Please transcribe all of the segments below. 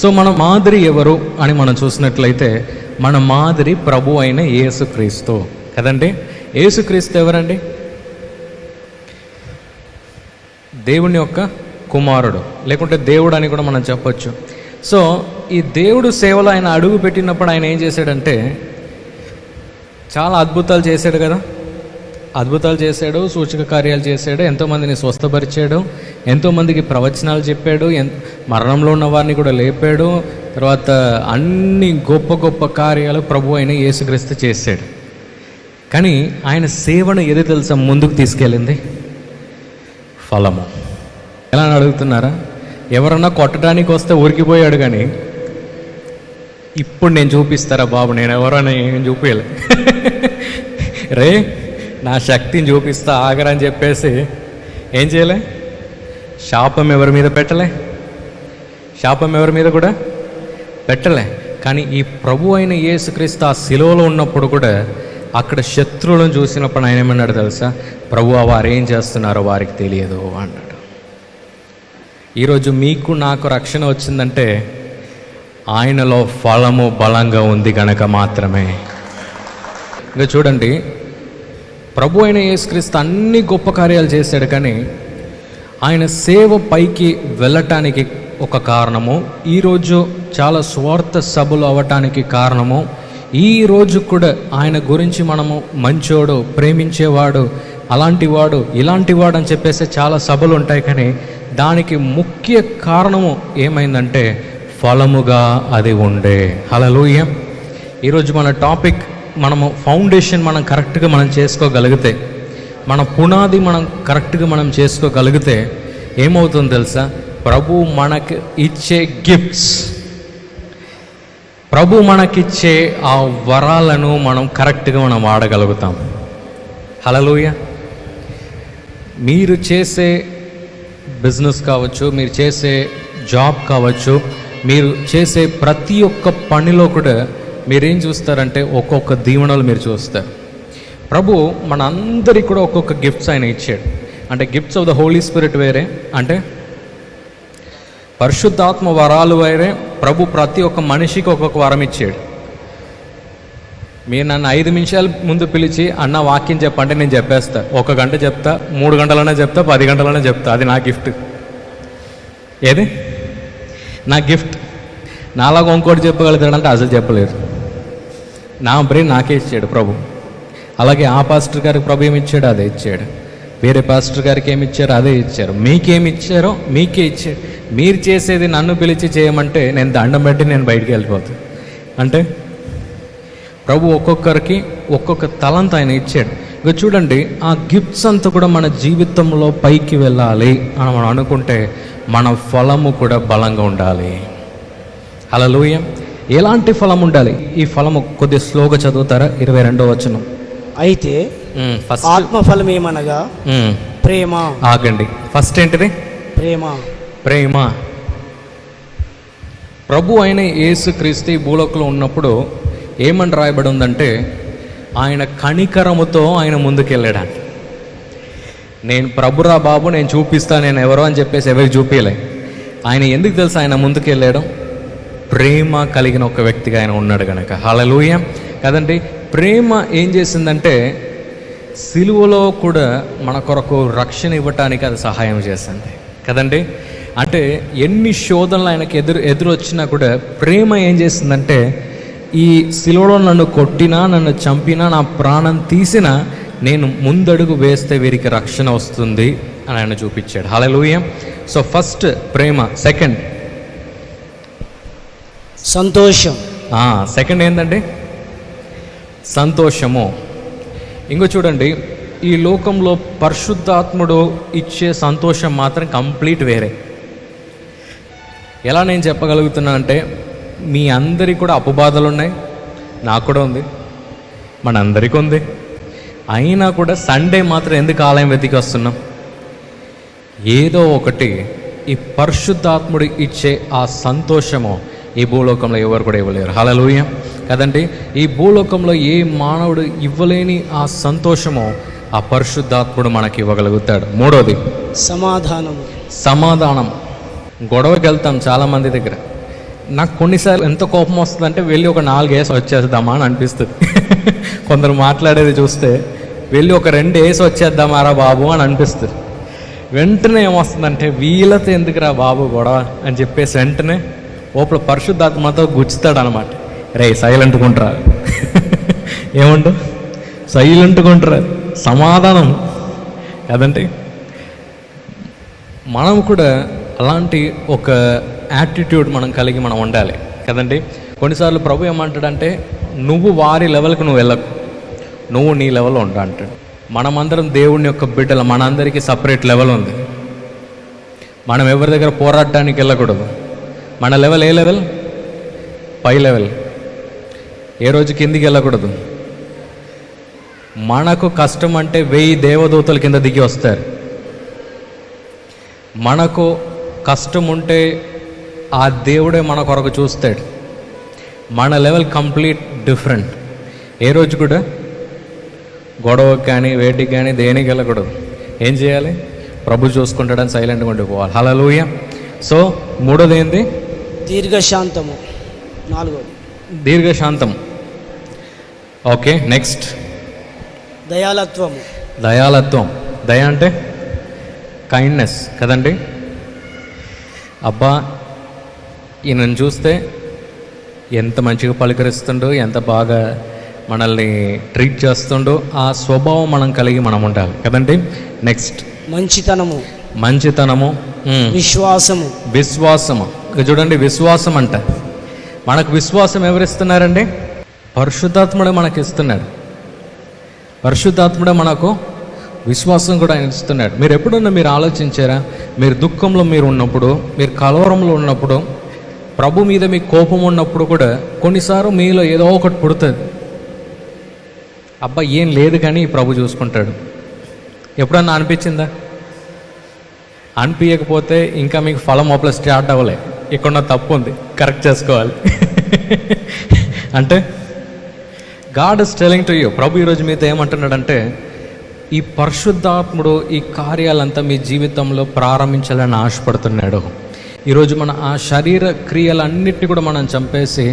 So మన మాదిరి ఎవరు అని మనం చూసినట్లయితే మన మాదిరి ప్రభు అయిన యేసుక్రీస్తు కదండి. యేసుక్రీస్తు ఎవరండి? దేవుని యొక్క కుమారుడు, లేకుంటే దేవుడు అని కూడా మనం చెప్పొచ్చు. సో ఈ దేవుడు సేవలో ఆయన అడుగు పెట్టినప్పుడు ఆయన ఏం చేశాడంటే చాలా అద్భుతాలు చేశాడు కదా. అద్భుతాలు చేశాడు, సూచక కార్యాలు చేశాడు, ఎంతోమందిని స్వస్థపరిచాడు, ఎంతోమందికి ప్రవచనాలు చెప్పాడు, మరణంలో ఉన్న వారిని కూడా లేపాడు. తర్వాత అన్ని గొప్ప గొప్ప కార్యాలు ప్రభు అయిన యేసుక్రీస్తు చేశాడు. కానీ ఆయన సేవను ఏదో తెలుసా ముందుకు తీసుకెళ్ళింది? ఫలము. ఎలా అని అడుగుతున్నారా? ఎవరన్నా కొట్టడానికి వస్తే ఉరికిపోయాడు, కానీ ఇప్పుడు నేను చూపిస్తారా బాబు, నేను ఎవరన్నా ఏం చూపించలే రే నా శక్తిని చూపిస్తా ఆగరా అని చెప్పేసి ఏం చేయలే? శాపం ఎవరి మీద పెట్టలే, శాపం ఎవరి మీద కూడా పెట్టలే. కానీ ఈ ప్రభు అయిన యేసుక్రీస్తు ఆ శిలువలో ఉన్నప్పుడు కూడా అక్కడ శత్రువులను చూసినప్పుడు ఆయన ఏమన్నాడు తెలుసా? ప్రభువా, వారు ఏం చేస్తున్నారో వారికి తెలియదు అన్నాడు. ఈరోజు మీకు నాకు రక్షణ వచ్చిందంటే ఆయనలో ఫలము బలంగా ఉంది గనక మాత్రమే. ఇంకా చూడండి, ప్రభు అయిన యేసుక్రీస్తు అన్ని గొప్ప కార్యాలు చేశాడు, కానీ ఆయన సేవ పైకి వెళ్ళటానికి ఒక కారణము, ఈరోజు చాలా స్వార్థ సభలు అవ్వటానికి కారణము, ఈరోజు కూడా ఆయన గురించి మనము మంచోడు, ప్రేమించేవాడు, అలాంటివాడు, ఇలాంటివాడు అని చెప్పేసి చాలా సభలు ఉంటాయి. కానీ దానికి ముఖ్య కారణము ఏమైందంటే ఫలముగా అది ఉండే. హల్లెలూయా. ఈరోజు మన టాపిక్, మనము ఫౌండేషన్ మనం కరెక్ట్గా మనం చేసుకోగలిగితే, మన పునాది మనం కరెక్ట్గా మనం చేసుకోగలిగితే ఏమవుతుందో తెలుసా? ప్రభు మనకి ఇచ్చే గిఫ్ట్స్, ప్రభు మనకిచ్చే ఆ వరాలను మనం కరెక్ట్గా మనం వాడగలుగుతాం. హల్లెలూయా. మీరు చేసే బిజినెస్ కావచ్చు, మీరు చేసే జాబ్ కావచ్చు, మీరు చేసే ప్రతి ఒక్క పనిలో కూడా మీరేం చూస్తారంటే ఒక్కొక్క దీవెనలు మీరు చూస్తారు. ప్రభు మన అందరికీ కూడా ఒక్కొక్క గిఫ్ట్స్ ఆయన ఇచ్చాడు. అంటే gifts of the holy spirit వేరే, అంటే పరిశుద్ధాత్మ వరాలు వేరే. ప్రభు ప్రతి ఒక్క మనిషికి ఒక్కొక్క వరం ఇచ్చాడు. మీరు నన్ను 5 నిమిషాల ముందు పిలిచి అన్న వాక్యం చెప్పంటే నేను చెప్పేస్తా. 1 గంట చెప్తా, 3 గంటలనే చెప్తా, 10 గంటలనే చెప్తా. అది నా గిఫ్ట్. ఏది నా గిఫ్ట్? నాలాగా ఇంకోటి చెప్పగలుగుతాడంటే అసలు చెప్పలేరు. నా బ్రెయిన్ నాకే ఇచ్చాడు ప్రభు. అలాగే ఆ పాస్టర్ గారికి ప్రభు ఏమి ఇచ్చాడు? అదే ఇచ్చాడు. వేరే పాస్టర్ గారికి ఏమి ఇచ్చారో అదే ఇచ్చారు. మీకేమి ఇచ్చారో మీకే ఇచ్చాడు. మీరు చేసేది నన్ను పిలిచి చేయమంటే నేను దండం పెట్టి నేను బయటికి వెళ్ళిపోతాను. అంటే ప్రభు ఒక్కొక్కరికి ఒక్కొక్క తలంత ఆయన ఇచ్చాడు. ఇక చూడండి, ఆ గిఫ్ట్స్ అంతా కూడా మన జీవితంలో పైకి వెళ్ళాలి అని మనం అనుకుంటే మన ఫలము కూడా బలంగా ఉండాలి. హల్లెలూయా. ఎలాంటి ఫలం ఉండాలి? ఈ ఫలము కొద్దిగా స్లోగా చదువుతారా? 22వ వచనం. అయితే ఆత్మఫలం ఏమనగా ప్రేమ. ఆగండి, ఫస్ట్ ఏంటిది? ప్రేమ. ప్రేమ. ప్రభు అయిన యేసుక్రీస్తు ఈ భూలోకంలో ఉన్నప్పుడు ఏమని రాయబడి ఉందంటే ఆయన కనికరముతో ఆయన ముందుకెళ్ళాడు. నేను ప్రభురా బాబు, నేను చూపిస్తా, నేను ఎవరో అని చెప్పేసి ఎవరికి చూపించలే. ఆయన ఎందుకు తెలుసు ఆయన ముందుకెళ్ళాడు? ప్రేమ కలిగిన ఒక వ్యక్తిగా ఆయన ఉన్నాడు కనుక. హల్లెలూయా. కదండి, ప్రేమ ఏం చేసిందంటే సిలువలో కూడా మన కొరకు రక్షణ ఇవ్వటానికి అది సహాయం చేసింది కదండి. అంటే ఎన్ని శోధనలు ఆయనకి ఎదురు వచ్చినా కూడా ప్రేమ ఏం చేసిందంటే ఈ సిలువలో నన్ను కొట్టినా, నన్ను చంపినా, నా ప్రాణం తీసినా నేను ముందడుగు వేస్తే వీరికి రక్షణ వస్తుంది అని ఆయన చూపించాడు. హల్లెలూయా. సో ఫస్ట్ ప్రేమ. సెకండ్ సంతోషం. సెకండ్ ఏంటండి? సంతోషము. ఇంకో చూడండి, ఈ లోకంలో పరిశుద్ధాత్ముడు ఇచ్చే సంతోషం మాత్రం కంప్లీట్ వేరే. ఎలా నేను చెప్పగలుగుతున్నా అంటే మీ అందరికీ కూడా అపబాధలు ఉన్నాయి, నాకు కూడా ఉంది, మనందరికీ ఉంది. అయినా కూడా సండే మాత్రం ఎందుకు ఆలయం వెతికి వస్తున్నాం? ఏదో ఒకటి ఈ పరిశుద్ధాత్ముడు ఇచ్చే ఆ సంతోషము ఈ భూలోకంలో ఎవరు కూడా ఇవ్వలేరు. హల్లెలూయా. కదండి, ఈ భూలోకంలో ఏ మానవుడు ఇవ్వలేని ఆ సంతోషము ఆ పరిశుద్ధాత్ముడు మనకి ఇవ్వగలుగుతాడు. మూడోది సమాధానం. సమాధానం. గొడవకి వెళ్తాం చాలామంది దగ్గర, నాకు కొన్నిసార్లు ఎంత కోపం వస్తుందంటే వెళ్ళి ఒక 4 వేసి వచ్చేద్దామా అని అనిపిస్తుంది. కొందరు మాట్లాడేది చూస్తే వెళ్ళి ఒక 2 వేసి వచ్చేద్దామారా బాబు అని అనిపిస్తుంది. వెంటనే ఏమొస్తుందంటే వీళ్ళతో ఎందుకురా బాబు గొడవ అని చెప్పేసి వెంటనే ఓపల పరిశుద్ధాత్మతో గుచ్చుతాడు అనమాట. రే సైలెంట్గా ఉంటారా, ఏముండు సైలెంట్గా ఉంటారా, సమాధానం కదండి. మనం కూడా అలాంటి ఒక యాటిట్యూడ్ మనం కలిగి మనం ఉండాలి కదండి. కొన్నిసార్లు ప్రభు ఏమంటాడంటే నువ్వు వారి లెవెల్కి నువ్వు వెళ్ళకు, నువ్వు నీ లెవెల్లో ఉండ అంటాడు. మనమందరం దేవుని యొక్క బిడ్డలు, మనందరికీ సపరేట్ లెవెల్ ఉంది. మనం ఎవరి దగ్గర పోరాడడానికి వెళ్ళకూడదు. మన లెవెల్ ఏ లెవెల్? పై లెవెల్. ఏ రోజు కిందికి వెళ్ళకూడదు. మనకు కష్టం అంటే 1000 దేవదూతల కింద దిగి వస్తారు. మనకు కష్టం ఉంటే ఆ దేవుడే మన కొరకు చూస్తాడు. మన లెవెల్ కంప్లీట్ డిఫరెంట్. ఏ రోజు కూడా గొడవకి కానీ వేటికి కానీ దేనికి వెళ్ళకూడదు. ఏం చేయాలి? ప్రభు చూసుకుంటాడని సైలెంట్గా ఉండిపోవాలి. హల్లెలూయా. సో 3వది ఏంది? దీర్ఘశాంతము. 4వది దీర్ఘశాంతం. ఓకే, నెక్స్ట్ దయాలత్వము. దయాలత్వం. దయ అంటే కైండ్నెస్ కదండి. అబ్బా ఈయనను చూస్తే ఎంత మంచిగా పలకరిస్తుండో, ఎంత బాగా మనల్ని ట్రీట్ చేస్తుండో, ఆ స్వభావం మనం కలిగి మనం ఉండాలి కదండి. నెక్స్ట్ మంచితనము. మంచితనము. విశ్వాసము. విశ్వాసము. చూడండి, విశ్వాసం అంట. మనకు విశ్వాసం ఎవరిస్తున్నారండి? పరిశుద్ధాత్ముడే మనకి ఇస్తున్నాడు. పరిశుద్ధాత్ముడే మనకు విశ్వాసం కూడా ఆయన ఇస్తున్నాడు. మీరు ఎప్పుడన్నా మీరు ఆలోచించారా? మీరు దుఃఖంలో మీరు ఉన్నప్పుడు, మీరు కలవరంలో ఉన్నప్పుడు, ప్రభు మీద మీకు కోపం ఉన్నప్పుడు కూడా కొన్నిసార్లు మీలో ఏదో ఒకటి పుడుతుంది. అబ్బా ఏం లేదు కానీ ప్రభు చూసుకుంటాడు. ఎప్పుడన్నా అనిపించిందా? అనిపించకపోతే ఇంకా మీకు ఫలం ఓపల స్టార్ట్ అవ్వలే. ఇక్కడ తప్పు ఉంది, కరెక్ట్ చేసుకోవాలి. అంటే god is telling to you. ప్రభు ఈరోజు మీతో ఏమంటున్నాడంటే ఈ పరిశుద్ధాత్ముడు ఈ కార్యాలంతా మీ జీవితంలో ప్రారంభించాలని ఆశపడుతున్నాడు. ఈరోజు మన ఆ శరీర క్రియలన్నిటిని కూడా మనం చంపేసి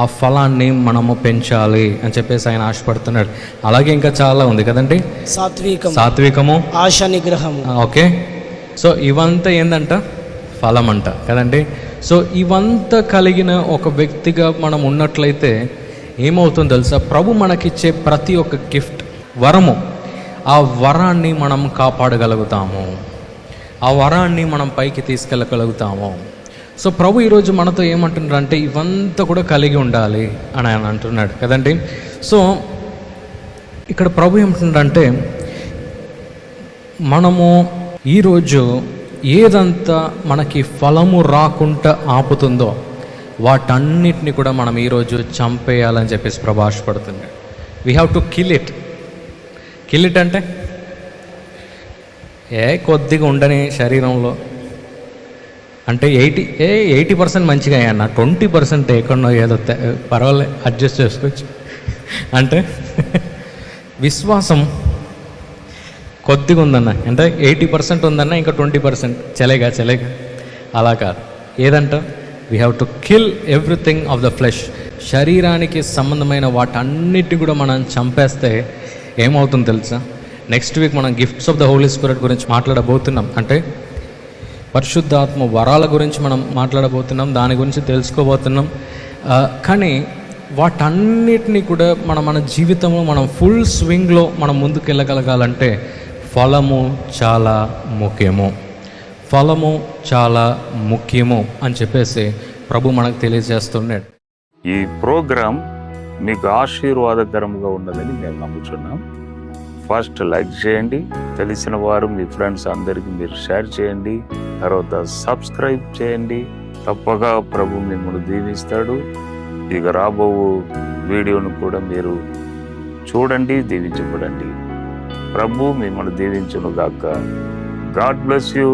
ఆ ఫలాన్ని మనము పెంచాలి అని చెప్పేసి ఆయన ఆశపడుతున్నాడు. అలాగే ఇంకా చాలా ఉంది కదండి. సాత్వికము, ఆశ నిగ్రహము. ఓకే, సో ఇవంతా ఏందంట? ఫలం అంట కదండి. సో ఇవంతా కలిగిన ఒక వ్యక్తిగా మనం ఉన్నట్లయితే ఏమవుతుందో తెలుసా? ప్రభు మనకిచ్చే ప్రతి ఒక్క గిఫ్ట్, వరము, ఆ వరాన్ని మనం కాపాడగలుగుతాము. ఆ వరాన్ని మనం పైకి తీసుకెళ్ళగలుగుతాము. సో ప్రభు ఈరోజు మనతో ఏమంటున్నాడు అంటే ఇవంతా కూడా కలిగి ఉండాలి అని ఆయన అంటున్నాడు కదండి. సో ఇక్కడ ప్రభు ఏమంటున్నాడంటే మనము ఈరోజు ఏదంతా మనకి ఫలము రాకుండా ఆపుతుందో వాటన్నిటిని కూడా మనం ఈరోజు చంపేయాలని చెప్పేసి ప్రభు ఆశపడుతున్నాడు. We have to kill it. Kill it అంటే కొద్దిగా ఉండని శరీరంలో అంటే 80% మంచిగా అయ్యన్న, 20% ఎక్కడో ఏదో పర్వాలేదు అడ్జస్ట్ చేసుకోవచ్చు. అంటే విశ్వాసం కొద్దిగా ఉందన్న, అంటే 80% ఉందన్న, ఇంకా 20% చలేగా అలా కాదు. ఏదంట? We have to kill everything of the flesh. శరీరానికి సంబంధమైన వాటన్నిటిని కూడా మనం చంపేస్తే ఏమవుతుందో తెలుసా? నెక్స్ట్ వీక్ మనం gifts of the holy spirit గురించి మాట్లాడబోతున్నాం. అంటే పరిశుద్ధాత్మ వరాల గురించి మనం మాట్లాడబోతున్నాం, దాని గురించి తెలుసుకోబోతున్నాం. కానీ వాటన్నిటినీ కూడా మన జీవితంలో మనం ఫుల్ స్వింగ్లో మనం ముందుకు వెళ్ళగలగాలంటే ఫలము చాలా ముఖ్యము. ఫలము చాలా ముఖ్యము అని చెప్పేసి ప్రభు మనకు తెలియజేస్తున్నాడు. ఈ ప్రోగ్రాం మీకు ఆశీర్వాదకరంగా ఉన్నదని మేము నమ్ముతున్నాం. ఫస్ట్ లైక్ చేయండి, తెలిసిన వారు మీ ఫ్రెండ్స్ అందరికీ మీరు షేర్ చేయండి, తర్వాత సబ్స్క్రైబ్ చేయండి. తప్పగా ప్రభు మిమ్మల్ని దీవిస్తాడు. ఇక రాబో వీడియోను కూడా మీరు చూడండి, దీవించబడండి. ప్రభు మిమ్మల్ని దీవించును గాక. God bless you.